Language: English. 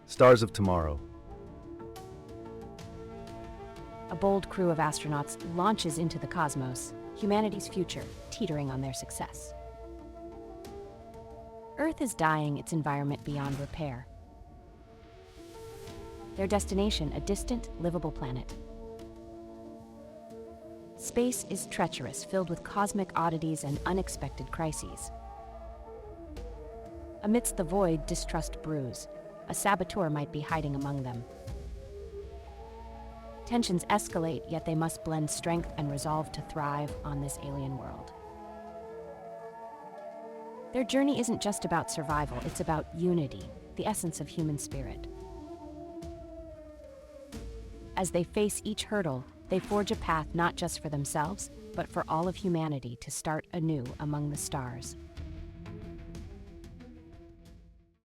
Stars of Tomorrow. A bold crew of astronauts launches into the cosmos, humanity's future teetering on their success. Earth is dying, its environment beyond repair. Their destination, a distant, livable planet. Space is treacherous, filled with cosmic oddities and unexpected crises. Amidst the void, distrust brews. A saboteur might be hiding among them. Tensions escalate, yet they must blend strength and resolve to thrive on this alien world. Their journey isn't just about survival, it's about unity, the essence of human spirit. As they face each hurdle, they forge a path not just for themselves, but for all of humanity to start anew among the stars.